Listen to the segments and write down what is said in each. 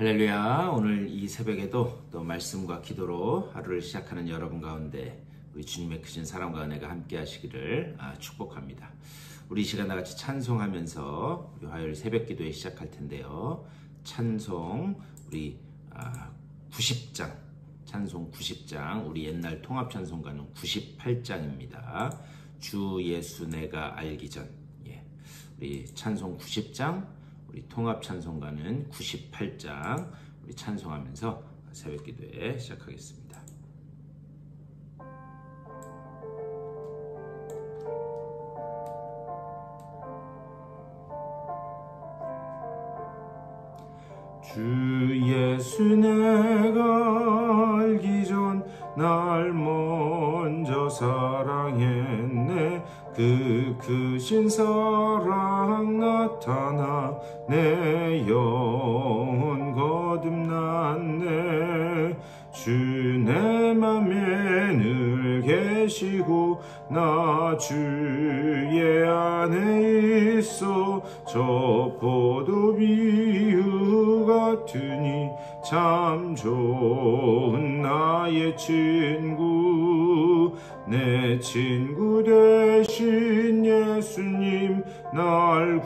할렐루야. 오늘 이 새벽에도 또 말씀과 기도로 하루를 시작하는 여러분 가운데 우리 주님의 크신 사랑과 은혜가 함께 하시기를 축복합니다. 우리 이 시간 다같이 찬송하면서 우리 화요일 새벽 기도에 시작할 텐데요. 찬송 우리 90장 찬송 90장 우리 옛날 통합 찬송가는 98장입니다. 주 예수 내가 알기 전. 우리 찬송 90장 우리 통합 찬송가는 98장 우리 찬송하면서 새벽 기도에 시작하겠습니다. 주 예수 내가 알기 전 날 먼저 사랑했네. 그 크신 사랑 나타나 내 영혼 거듭났네. 주 내 맘에 늘 계시고 나 주의 안에 있어. 저 포도 비유 같으니 참 좋은 나의 친구. 내 친구 되신 예수님 날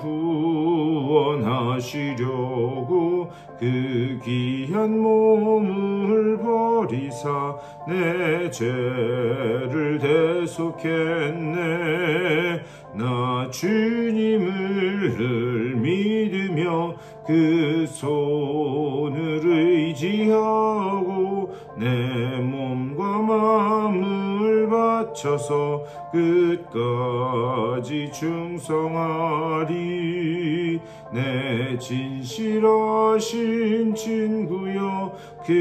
구원하시려고 그 귀한 몸을 버리사 내 죄를 대속했네. 나 주님을 늘 믿으며 그 손을 의지하고 내 몸과 마음을 바쳐서 끝까지 충성하리. 내 진실하신 친구여 그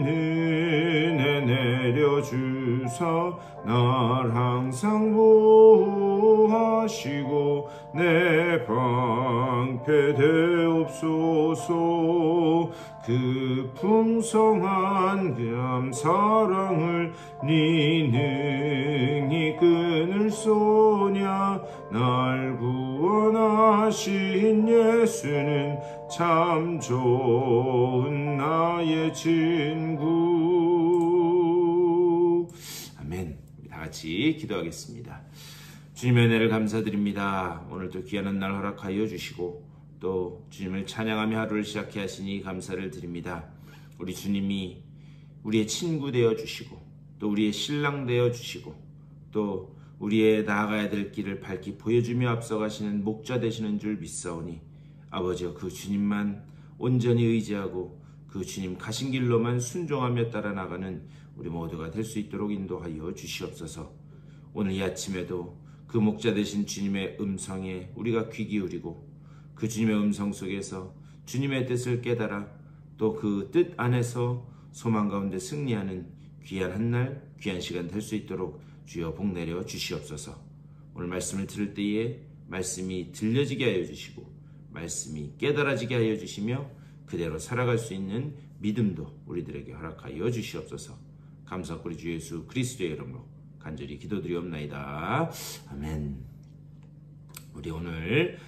은혜 내려주사 날 항상 보호하시고 내 방패 되옵소서. 그 풍성한 사랑을 네 능히 끊을 소냐. 날 구원하신 예수는 참 좋은 나의 친구. 아멘. 다 같이 기도하겠습니다. 주님의 은혜를 감사드립니다. 오늘도 귀한 날 허락하여 주시고 또 주님을 찬양하며 하루를 시작해 하시니 감사를 드립니다. 우리 주님이 우리의 친구 되어 주시고 또 우리의 신랑 되어 주시고 또 우리의 나아가야 될 길을 밝히 보여주며 앞서가시는 목자 되시는 줄 믿사오니 아버지여 그 주님만 온전히 의지하고 그 주님 가신 길로만 순종하며 따라 나가는 우리 모두가 될 수 있도록 인도하여 주시옵소서. 오늘 이 아침에도 그 목자 되신 주님의 음성에 우리가 귀 기울이고 그 주님의 음성 속에서 주님의 뜻을 깨달아 또 그 뜻 안에서 소망 가운데 승리하는 귀한 한날 귀한 시간 될 수 있도록 주여 복 내려 주시옵소서. 오늘 말씀을 들을 때에 말씀이 들려지게 하여 주시고 말씀이 깨달아지게 하여 주시며 그대로 살아갈 수 있는 믿음도 우리들에게 허락하여 주시옵소서. 감사하고 우리 주 예수 그리스도의 이름으로 간절히 기도드리옵나이다. 아멘. 우리 오늘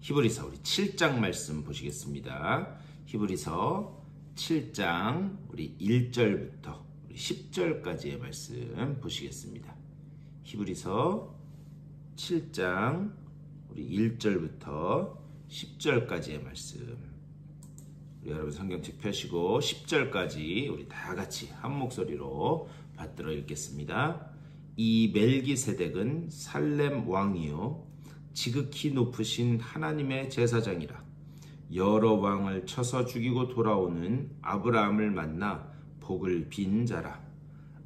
히브리서 우리 7장 말씀 보시겠습니다. 히브리서 7장 우리 1절부터 우리 10절까지의 말씀 보시겠습니다. 히브리서 7장 우리 1절부터 10절까지의 말씀. 우리 여러분 성경책 펴시고 10절까지 우리 다 같이 한 목소리로 받들어 읽겠습니다. 이 멜기세덱은 살렘 왕이요 지극히 높으신 하나님의 제사장이라. 여러 왕을 쳐서 죽이고 돌아오는 아브라함을 만나 복을 빈 자라.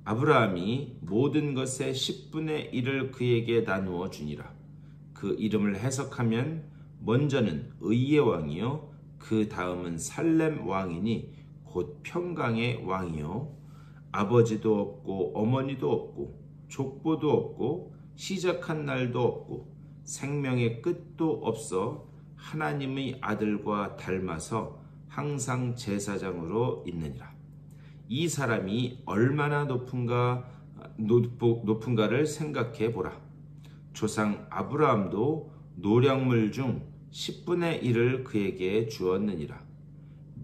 아브라함이 모든 것의 10분의 1을 그에게 나누어 주니라. 그 이름을 해석하면 먼저는 의의 왕이요 그 다음은 살렘 왕이니 곧 평강의 왕이요 아버지도 없고 어머니도 없고 족보도 없고 시작한 날도 없고 생명의 끝도 없어 하나님의 아들과 닮아서 항상 제사장으로 있느니라. 이 사람이 얼마나 높은가를 생각해 보라. 조상 아브라함도 노량물 중 10분의 1을 그에게 주었느니라.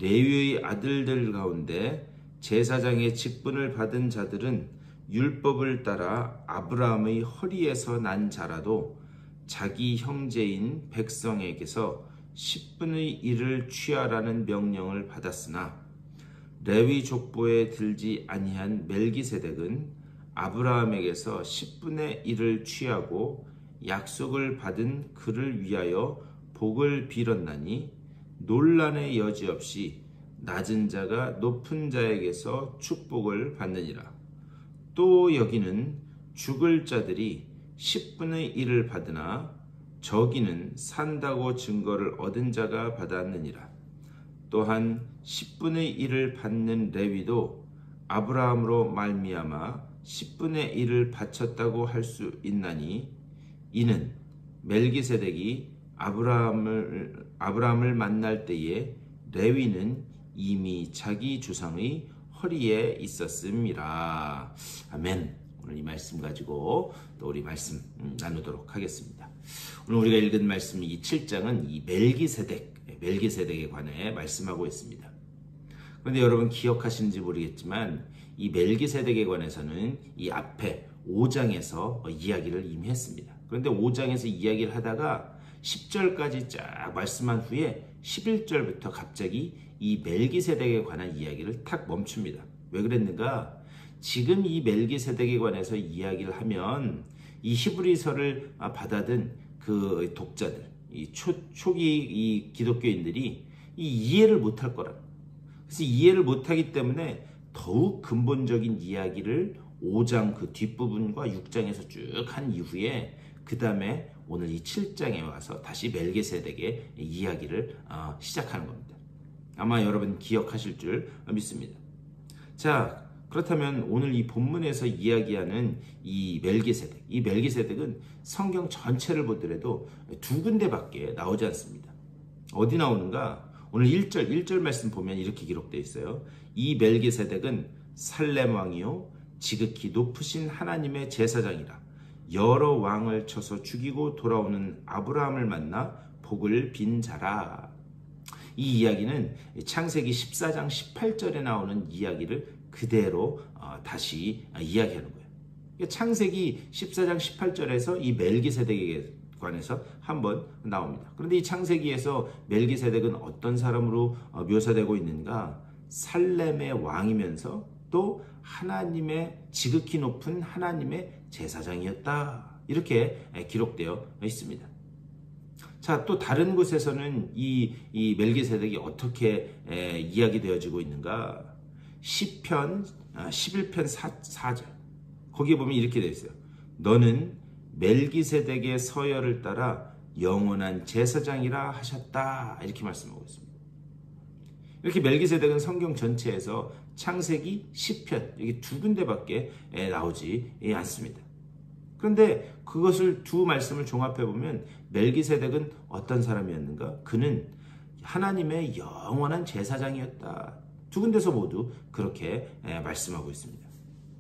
레위의 아들들 가운데 제사장의 직분을 받은 자들은 율법을 따라 아브라함의 허리에서 난 자라도 자기 형제인 백성에게서 10분의 1을 취하라는 명령을 받았으나 레위 족보에 들지 아니한 멜기세덱은 아브라함에게서 10분의 1을 취하고 약속을 받은 그를 위하여 복을 빌었나니 논란의 여지 없이 낮은 자가 높은 자에게서 축복을 받느니라. 또 여기는 죽을 자들이 10분의 1을 받으나 저기는 산다고 증거를 얻은 자가 받았느니라. 또한 10분의 1을 받는 레위도 아브라함으로 말미암아 10분의 1을 바쳤다고 할 수 있나니 이는 멜기세덱이 아브라함을 만날 때에 레위는 이미 자기 조상의 허리에 있었음이라. 아멘. 오늘 이 말씀 가지고 또 우리 말씀 나누도록 하겠습니다. 오늘 우리가 읽은 말씀 이 7장은 이 멜기세덱에 관해 말씀하고 있습니다. 그런데 여러분 기억하시는지 모르겠지만 이 멜기세덱에 관해서는 이 앞에 5장에서 이야기를 이미 했습니다. 그런데 5장에서 이야기를 하다가 10절까지 쫙 말씀한 후에 11절부터 갑자기 이 멜기세덱에 관한 이야기를 탁 멈춥니다. 왜 그랬는가? 지금 이 멜기세덱에 관해서 이야기를 하면 이 히브리서를 받아든 그 독자들, 이 초기 이 기독교인들이 이 이해를 못할 거라. 그래서 이해를 못하기 때문에 더욱 근본적인 이야기를 5장 그 뒷부분과 6장에서 쭉 한 이후에 그 다음에 오늘 이 7장에 와서 다시 멜기세덱의 이야기를 시작하는 겁니다. 아마 여러분 기억하실 줄 믿습니다. 자, 그렇다면 오늘 이 본문에서 이야기하는 이 멜기세덱은 성경 전체를 보더라도 두 군데밖에 나오지 않습니다. 어디 나오는가? 오늘 1절 말씀 보면 이렇게 기록되어 있어요. 이 멜기세덱은 살렘 왕이요 지극히 높으신 하나님의 제사장이라. 여러 왕을 쳐서 죽이고 돌아오는 아브라함을 만나 복을 빈 자라. 이 이야기는 창세기 14장 18절에 나오는 이야기를 그대로 다시 이야기하는 거예요. 창세기 14장 18절에서 이 멜기세덱에 관해서 한번 나옵니다. 그런데 이 창세기에서 멜기세덱은 어떤 사람으로 묘사되고 있는가? 살렘의 왕이면서 또 하나님의 지극히 높은 하나님의 제사장이었다. 이렇게 기록되어 있습니다. 자, 또 다른 곳에서는 이 멜기세덱이 어떻게 이야기되어지고 있는가? 시편 11편 4절 거기에 보면 이렇게 되어 있어요. 너는 멜기세덱의 서열을 따라 영원한 제사장이라 하셨다. 이렇게 말씀하고 있습니다. 이렇게 멜기세덱은 성경 전체에서 창세기, 시편 여기 두 군데밖에 나오지 않습니다. 그런데 그것을 두 말씀을 종합해 보면 멜기세덱은 어떤 사람이었는가? 그는 하나님의 영원한 제사장이었다. 두 군데서 모두 그렇게 말씀하고 있습니다.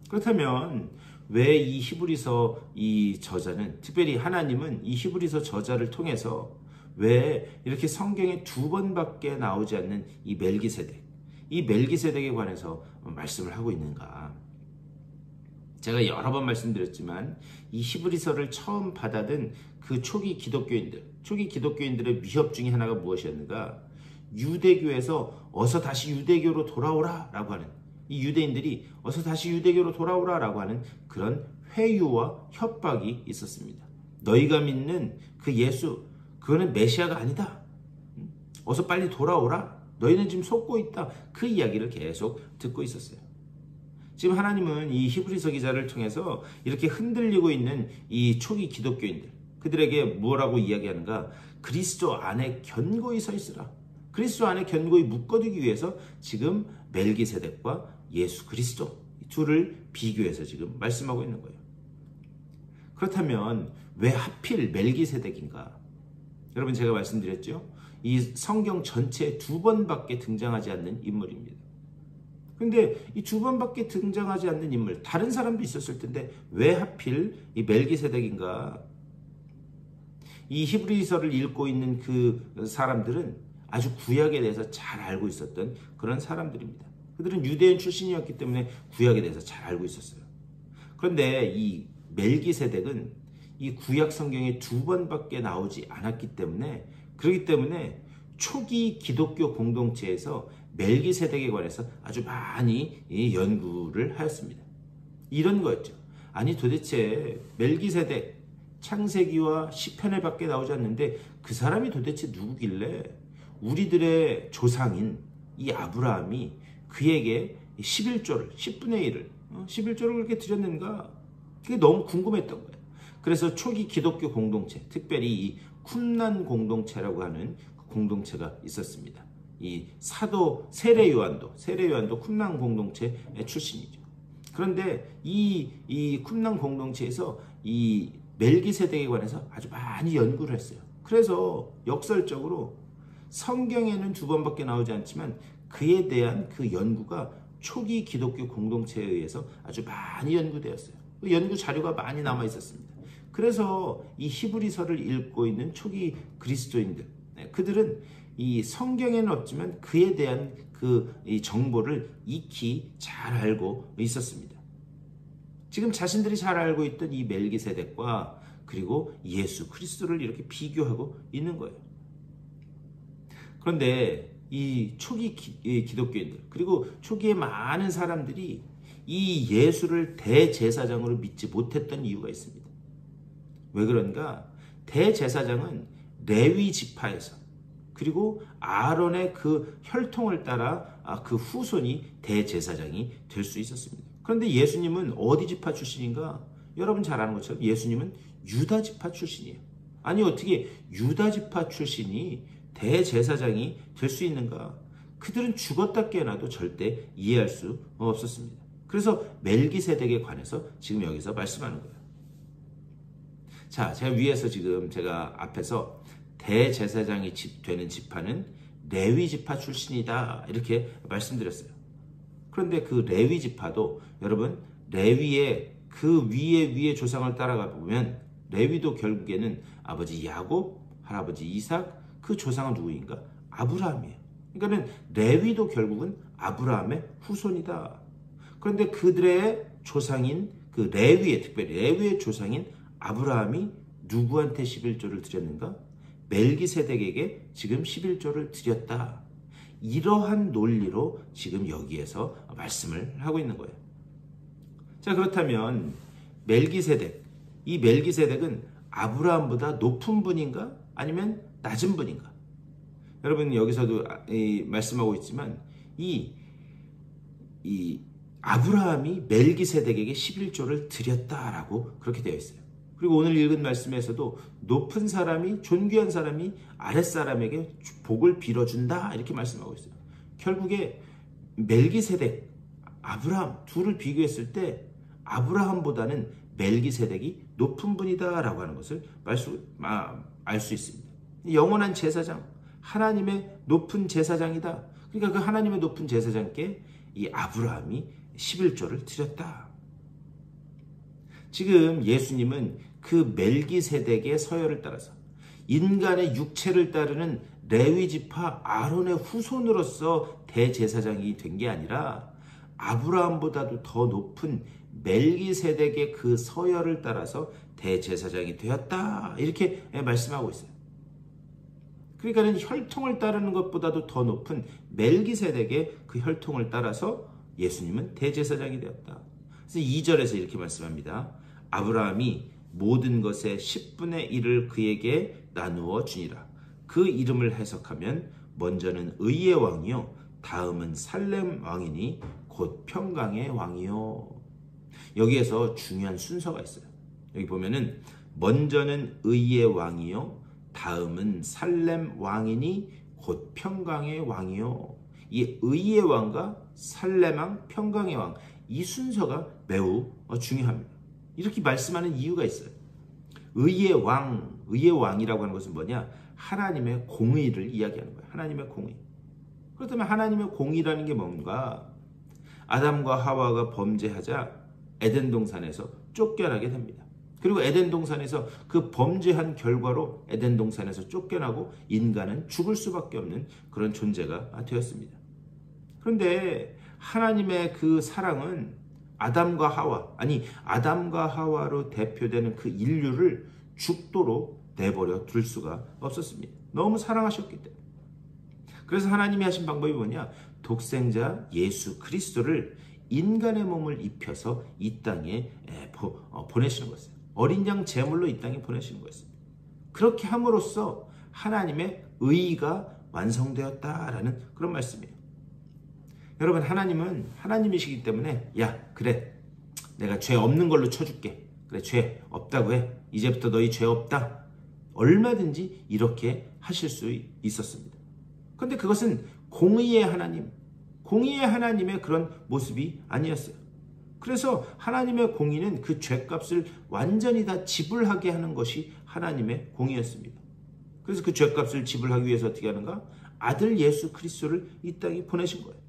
그렇다면 왜 이 히브리서 이 저자는 특별히 하나님은 이 히브리서 저자를 통해서 왜 이렇게 성경에 두 번밖에 나오지 않는 이 멜기세덱에 관해서 말씀을 하고 있는가? 제가 여러 번 말씀드렸지만 이 히브리서를 처음 받아든 그 초기 기독교인들의 위협 중에 하나가 무엇이었는가? 유대교에서 어서 다시 유대교로 돌아오라 라고 하는, 이 유대인들이 어서 다시 유대교로 돌아오라 라고 하는 그런 회유와 협박이 있었습니다. 너희가 믿는 그 예수, 그거는 메시아가 아니다. 어서 빨리 돌아오라. 너희는 지금 속고 있다. 그 이야기를 계속 듣고 있었어요. 지금 하나님은 이 히브리서 기자를 통해서 이렇게 흔들리고 있는 이 초기 기독교인들, 그들에게 뭐라고 이야기하는가? 그리스도 안에 견고히 서 있으라. 그리스도 안에 견고히 묶어두기 위해서 지금 멜기세덱과 예수 그리스도 둘을 비교해서 지금 말씀하고 있는 거예요. 그렇다면 왜 하필 멜기세덱인가? 여러분 제가 말씀드렸죠? 이 성경 전체에 두 번밖에 등장하지 않는 인물입니다. 근데 이 두 번밖에 등장하지 않는 인물, 다른 사람도 있었을 텐데 왜 하필 이 멜기세덱인가? 이 히브리서를 읽고 있는 그 사람들은 아주 구약에 대해서 잘 알고 있었던 그런 사람들입니다. 그들은 유대인 출신이었기 때문에 구약에 대해서 잘 알고 있었어요. 그런데 이 멜기세덱은 이 구약 성경에 2번밖에 나오지 않았기 때문에, 그렇기 때문에 초기 기독교 공동체에서 멜기세덱에 관해서 아주 많이 연구를 하였습니다. 이런 거였죠. 아니 도대체 멜기세덱 창세기와 시편에 밖에 나오지 않는데 그 사람이 도대체 누구길래 우리들의 조상인 이 아브라함이 그에게 11조를 10분의 1을 11조를 그렇게 드렸는가? 그게 너무 궁금했던 거예요. 그래서 초기 기독교 공동체, 특별히 이 쿰란 공동체라고 하는 공동체가 있었습니다. 이 사도 세례 요한도 쿰란 공동체의 출신이죠. 그런데 이 쿰란 공동체에서 이 멜기세덱에 관해서 아주 많이 연구를 했어요. 그래서 역설적으로 성경에는 2번밖에 나오지 않지만 그에 대한 그 연구가 초기 기독교 공동체에 의해서 아주 많이 연구되었어요. 그 연구 자료가 많이 남아 있었습니다. 그래서 이 히브리서를 읽고 있는 초기 그리스도인들, 그들은 이 성경에는 없지만 그에 대한 이 정보를 익히 잘 알고 있었습니다. 지금 자신들이 잘 알고 있던 이 멜기세덱과 그리고 예수 그리스도를 이렇게 비교하고 있는 거예요. 그런데 이 초기 기독교인들, 그리고 초기에 많은 사람들이 이 예수를 대제사장으로 믿지 못했던 이유가 있습니다. 왜 그런가? 대제사장은 레위 지파에서, 그리고 아론의 그 혈통을 따라 그 후손이 대제사장이 될 수 있었습니다. 그런데 예수님은 어디 지파 출신인가? 여러분 잘 아는 것처럼 예수님은 유다 지파 출신이에요. 아니 어떻게 유다 지파 출신이 대제사장이 될 수 있는가? 그들은 죽었다 깨어나도 절대 이해할 수 없었습니다. 그래서 멜기세덱에 관해서 지금 여기서 말씀하는 거예요. 자, 제가 위에서 지금 제가 앞에서 대제사장이 되는 지파는 레위 지파 출신이다 이렇게 말씀드렸어요. 그런데 그 레위 지파도 여러분 레위의 그 위의 조상을 따라가 보면 레위도 결국에는 아버지 야곱, 할아버지 이삭, 그 조상은 누구인가? 아브라함이에요. 그러니까는 레위도 결국은 아브라함의 후손이다. 그런데 그들의 조상인 그 레위의, 특별히 레위의 조상인 아브라함이 누구한테 11조를 드렸는가? 멜기세덱에게 지금 11조를 드렸다. 이러한 논리로 지금 여기에서 말씀을 하고 있는 거예요. 자, 그렇다면 멜기세덱, 이 멜기세덱은 아브라함보다 높은 분인가? 아니면 낮은 분인가? 여러분 여기서도 말씀하고 있지만 이 아브라함이 멜기세덱에게 11조를 드렸다라고 그렇게 되어 있어요. 그리고 오늘 읽은 말씀에서도 높은 사람이, 존귀한 사람이 아랫사람에게 복을 빌어준다 이렇게 말씀하고 있어요. 결국에 멜기세덱, 아브라함 둘을 비교했을 때 아브라함보다는 멜기세덱이 높은 분이다라고 하는 것을 알 수 있습니다. 영원한 제사장, 하나님의 높은 제사장이다. 그러니까 그 하나님의 높은 제사장께 이 아브라함이 11조를 드렸다. 지금 예수님은 그 멜기세덱의 서열을 따라서 인간의 육체를 따르는 레위 지파 아론의 후손으로서 대제사장이 된 게 아니라 아브라함보다도 더 높은 멜기세덱의 그 서열을 따라서 대제사장이 되었다. 이렇게 말씀하고 있어요. 그러니까는 혈통을 따르는 것보다도 더 높은 멜기세덱의 그 혈통을 따라서 예수님은 대제사장이 되었다. 그래서 2절에서 이렇게 말씀합니다. 아브라함이 모든 것의 10분의 1을 그에게 나누어 주니라. 그 이름을 해석하면 먼저는 의의 왕이요 다음은 살렘 왕이니 곧 평강의 왕이요. 여기에서 중요한 순서가 있어요. 여기 보면은 먼저는 의의 왕이요 다음은 살렘 왕이니 곧 평강의 왕이요. 이 의의 왕과 살렘 왕, 평강의 왕, 이 순서가 매우 중요합니다. 이렇게 말씀하는 이유가 있어요. 의의 왕이라고 하는 것은 뭐냐? 하나님의 공의를 이야기하는 거예요. 하나님의 공의. 그렇다면 하나님의 공의라는 게 뭔가? 아담과 하와가 범죄하자 에덴 동산에서 쫓겨나게 됩니다. 그리고 에덴 동산에서 그 범죄한 결과로 에덴 동산에서 쫓겨나고 인간은 죽을 수밖에 없는 그런 존재가 되었습니다. 그런데 하나님의 그 사랑은 아담과 하와로 대표되는 그 인류를 죽도록 내버려 둘 수가 없었습니다. 너무 사랑하셨기 때문에. 그래서 하나님이 하신 방법이 뭐냐? 독생자 예수 그리스도를 인간의 몸을 입혀서 이 땅에 보내시는 거였어요. 어린 양 제물로 이 땅에 보내시는 거였습니다. 그렇게 함으로써 하나님의 의의가 완성되었다라는 그런 말씀이에요. 여러분, 하나님은 하나님이시기 때문에 그래 내가 죄 없는 걸로 쳐줄게. 그래, 죄 없다고 해. 이제부터 너희 죄 없다. 얼마든지 이렇게 하실 수 있었습니다. 그런데 그것은 공의의 하나님의 그런 모습이 아니었어요. 그래서 하나님의 공의는 그 죄값을 완전히 다 지불하게 하는 것이 하나님의 공의였습니다. 그래서 그 죄값을 지불하기 위해서 어떻게 하는가? 아들 예수 그리스도를 이 땅에 보내신 거예요.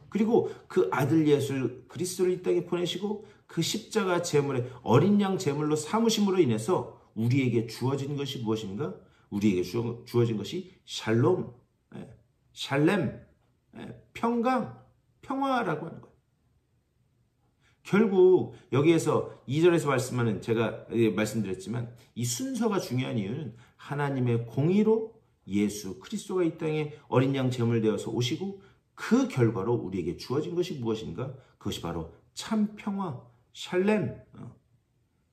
그리고 그 아들 예수 그리스도를 이 땅에 보내시고 그 십자가 제물의 어린 양 제물로 삼으심으로 인해서 우리에게 주어진 것이 무엇인가? 우리에게 주어진 것이 샬롬, 샬렘, 평강, 평화라고 하는 거예요. 결국 여기에서 2절에서 말씀하는, 제가 말씀드렸지만 이 순서가 중요한 이유는 하나님의 공의로 예수 그리스도가 이 땅에 어린 양 제물 되어서 오시고 그 결과로 우리에게 주어진 것이 무엇인가? 그것이 바로 참 평화, 샬렘,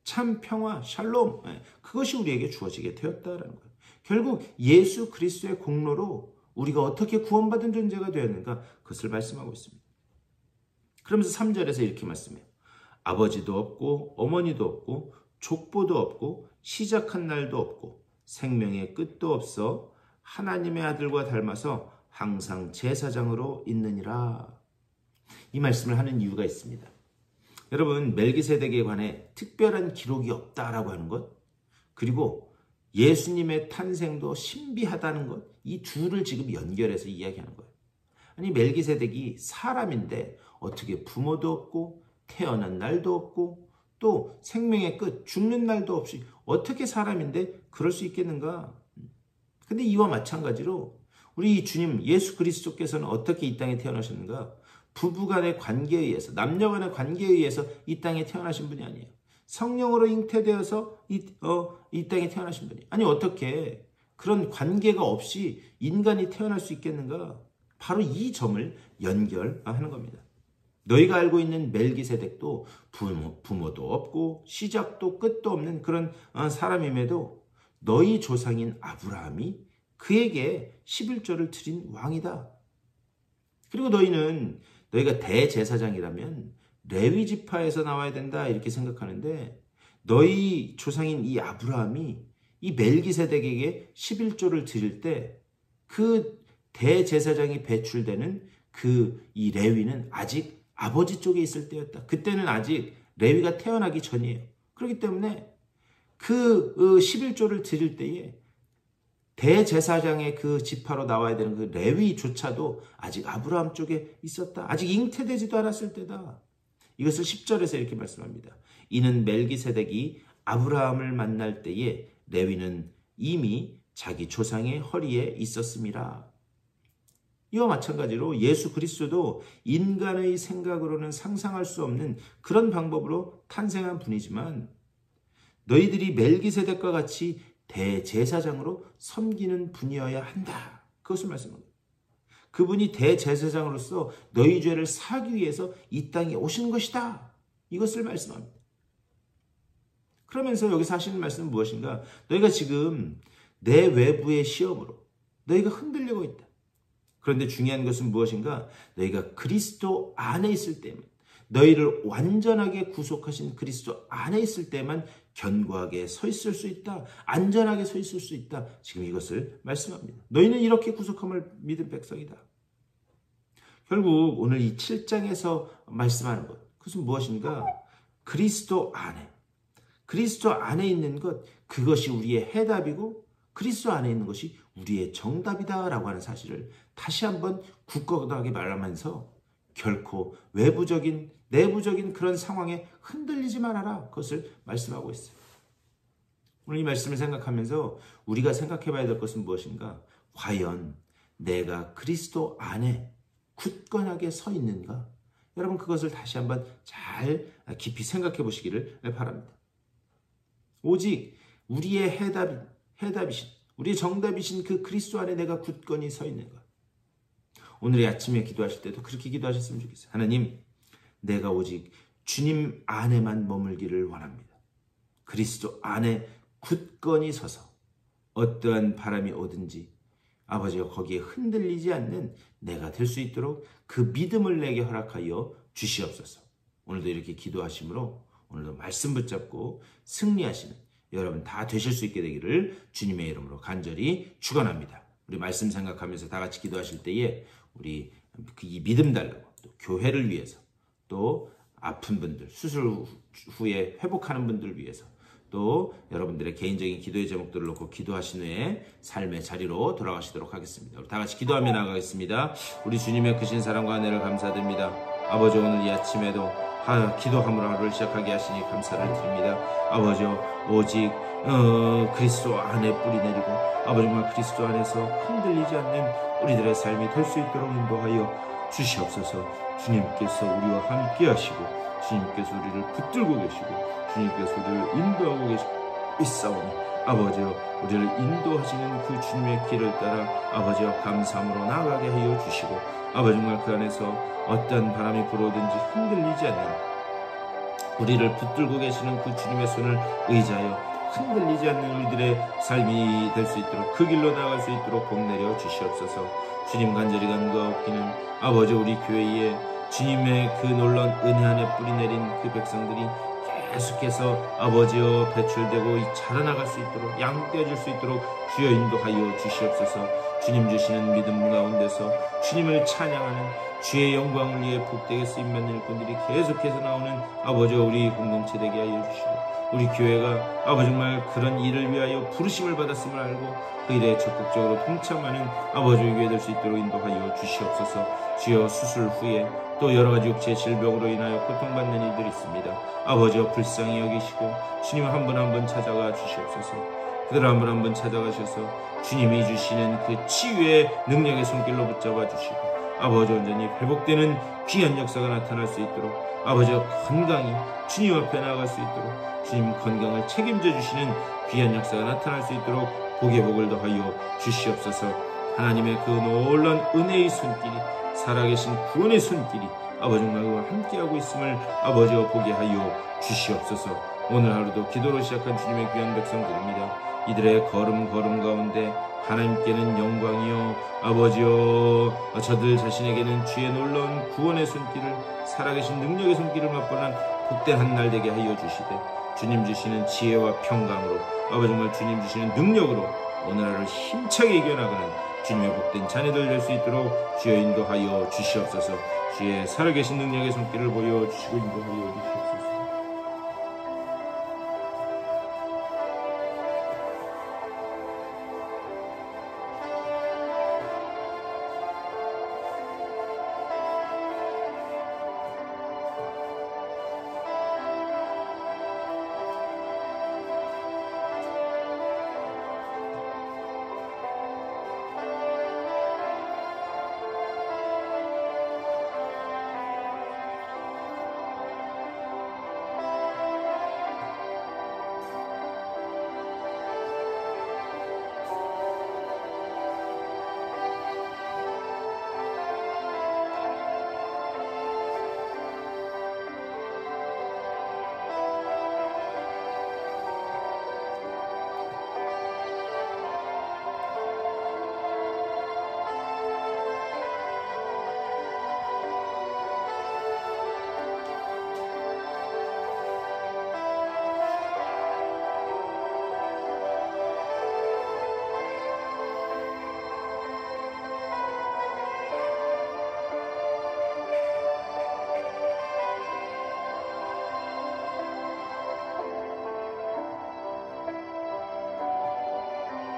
참 평화, 샬롬, 그것이 우리에게 주어지게 되었다라는 거예요. 결국 예수 그리스도의 공로로 우리가 어떻게 구원받은 존재가 되었는가? 그것을 말씀하고 있습니다. 그러면서 3절에서 이렇게 말씀해요. 아버지도 없고 어머니도 없고 족보도 없고 시작한 날도 없고 생명의 끝도 없어 하나님의 아들과 닮아서 항상 제사장으로 있느니라. 이 말씀을 하는 이유가 있습니다. 여러분, 멜기세덱에 관해 특별한 기록이 없다라고 하는 것, 그리고 예수님의 탄생도 신비하다는 것, 이 둘을 지금 연결해서 이야기하는 거예요. 아니, 멜기세덱이 사람인데 어떻게 부모도 없고 태어난 날도 없고 또 생명의 끝, 죽는 날도 없이 어떻게 사람인데 그럴 수 있겠는가? 근데 이와 마찬가지로 우리 주님 예수 그리스도께서는 어떻게 이 땅에 태어나셨는가? 부부간의 관계에 의해서, 남녀간의 관계에 의해서 이 땅에 태어나신 분이 아니에요. 성령으로 잉태되어서 이 땅에 태어나신 분이. 아니, 어떻게 그런 관계가 없이 인간이 태어날 수 있겠는가? 바로 이 점을 연결하는 겁니다. 너희가 알고 있는 멜기세덱도 부모도 없고 시작도 끝도 없는 그런 사람임에도 너희 조상인 아브라함이 그에게 11조를 드린 왕이다. 그리고 너희가 대제사장이라면 레위 지파에서 나와야 된다 이렇게 생각하는데, 너희 조상인 이 아브라함이 이 멜기세덱에게 11조를 드릴 때 그 대제사장이 배출되는 이 레위는 아직 아버지 쪽에 있을 때였다. 그때는 아직 레위가 태어나기 전이에요. 그렇기 때문에 그 11조를 드릴 때에 대제사장의 그 지파로 나와야 되는 그 레위조차도 아직 아브라함 쪽에 있었다. 아직 잉태되지도 않았을 때다. 이것을 10절에서 이렇게 말씀합니다. 이는 멜기세덱이 아브라함을 만날 때에 레위는 이미 자기 조상의 허리에 있었음이라. 이와 마찬가지로 예수 그리스도도 인간의 생각으로는 상상할 수 없는 그런 방법으로 탄생한 분이지만 너희들이 멜기세덱과 같이 대제사장으로 섬기는 분이어야 한다. 그것을 말씀합니다. 그분이 대제사장으로서 너희 죄를 사하기 위해서 이 땅에 오신 것이다. 이것을 말씀합니다. 그러면서 여기서 하시는 말씀은 무엇인가? 너희가 지금 내 외부의 시험으로 너희가 흔들리고 있다. 그런데 중요한 것은 무엇인가? 너희가 그리스도 안에 있을 때만, 너희를 완전하게 구속하신 그리스도 안에 있을 때만 견고하게 서 있을 수 있다. 안전하게 서 있을 수 있다. 지금 이것을 말씀합니다. 너희는 이렇게 구속함을 믿은 백성이다. 결국 오늘 이 7장에서 말씀하는 것, 그것은 무엇인가? 그리스도 안에 있는 것, 그것이 우리의 해답이고 그리스도 안에 있는 것이 우리의 정답이다라고 하는 사실을 다시 한번 굳건하게 말하면서 결코 외부적인 내부적인 그런 상황에 흔들리지 말아라. 그것을 말씀하고 있어요. 오늘 이 말씀을 생각하면서 우리가 생각해 봐야 될 것은 무엇인가? 과연 내가 그리스도 안에 굳건하게 서 있는가? 여러분 그것을 다시 한번 잘 깊이 생각해 보시기를 바랍니다. 오직 우리의 해답이신, 우리의 정답이신 그 그리스도 안에 내가 굳건히 서 있는가? 오늘 아침에 기도하실 때도 그렇게 기도하셨으면 좋겠어요. 하나님, 내가 오직 주님 안에만 머물기를 원합니다. 그리스도 안에 굳건히 서서 어떠한 바람이 오든지 아버지가 거기에 흔들리지 않는 내가 될 수 있도록 그 믿음을 내게 허락하여 주시옵소서. 오늘도 이렇게 기도하심으로 오늘도 말씀 붙잡고 승리하시는 여러분 다 되실 수 있게 되기를 주님의 이름으로 간절히 축원합니다. 우리 말씀 생각하면서 다 같이 기도하실 때에 우리 이 믿음 달라고 또 교회를 위해서 또 아픈 분들, 수술 후에 회복하는 분들을 위해서 또 여러분들의 개인적인 기도의 제목들을 놓고 기도하신 후에 삶의 자리로 돌아가시도록 하겠습니다. 우리 다 같이 기도하며 나가겠습니다. 우리 주님의 크신 사랑과 은혜를 감사드립니다. 아버지 오늘 이 아침에도 기도함으로 하루를 시작하게 하시니 감사를 드립니다. 아버지 오직 그리스도 안에 뿌리 내리고 아버지 정말 그리스도 안에서 흔들리지 않는 우리들의 삶이 될 수 있도록 인도하여 주시옵소서. 주님께서 우리와 함께 하시고 주님께서 우리를 붙들고 계시고 주님께서 우리를 인도하고 있사오니 아버지여 우리를 인도하시는 그 주님의 길을 따라 아버지여 감사함으로 나아가게 하여 주시고 아버지 정말 그 안에서 어떤 바람이 불어오든지 흔들리지 않는 우리를 붙들고 계시는 그 주님의 손을 의지하여 흔들리지 않는 우리들의 삶이 될 수 있도록 그 길로 나아갈 수 있도록 복 내려 주시옵소서. 주님 간절히 간구하옵기는 아버지 우리 교회에 주님의 그 놀라운 은혜 안에 뿌리 내린 그 백성들이 계속해서 아버지여 배출되고 자라나갈 수 있도록 양떼어질 수 있도록 주여 인도하여 주시옵소서. 주님 주시는 믿음 가운데서 주님을 찬양하는 주의 영광을 위해 복되게 쓰임받는 일꾼들이 계속해서 나오는 아버지여 우리 공동체 되게 하여 주시고 우리 교회가 아버지 정말 그런 일을 위하여 부르심을 받았음을 알고 그 일에 적극적으로 동참하는 아버지 교회 될 수 있도록 인도하여 주시옵소서. 주여 수술 후에 또 여러가지 육체의 질병으로 인하여 고통받는 이들이 있습니다. 아버지여 불쌍히 여기시고 주님 한 분 한 분 찾아가 주시옵소서. 그들 한 분 한 분 찾아가셔서 주님이 주시는 그 치유의 능력의 손길로 붙잡아 주시고 아버지 온전히 회복되는 귀한 역사가 나타날 수 있도록 아버지여 건강히 주님 앞에 나아갈 수 있도록 주님 건강을 책임져 주시는 귀한 역사가 나타날 수 있도록 복의 복을 더하여 주시옵소서. 하나님의 그 놀라운 은혜의 손길이 살아계신 구원의 손길이 아버지 정말 함께하고 있음을 아버지여 보게 하여 주시옵소서. 오늘 하루도 기도로 시작한 주님의 귀한 백성들입니다. 이들의 걸음 가운데 하나님께는 영광이요 아버지여 저들 자신에게는 주의 놀라운 구원의 손길을 살아계신 능력의 손길을 맛보는 복된 한 날 되게 하여 주시되 주님 주시는 지혜와 평강으로 아버지 정말 주님 주시는 능력으로 오늘 하루 힘차게 이겨나가는 주님의 복된 자녀들 될 수 있도록 주여 인도하여 주시옵소서. 주의 살아계신 능력의 손길을 보여주시고 인도하여 주시옵소서.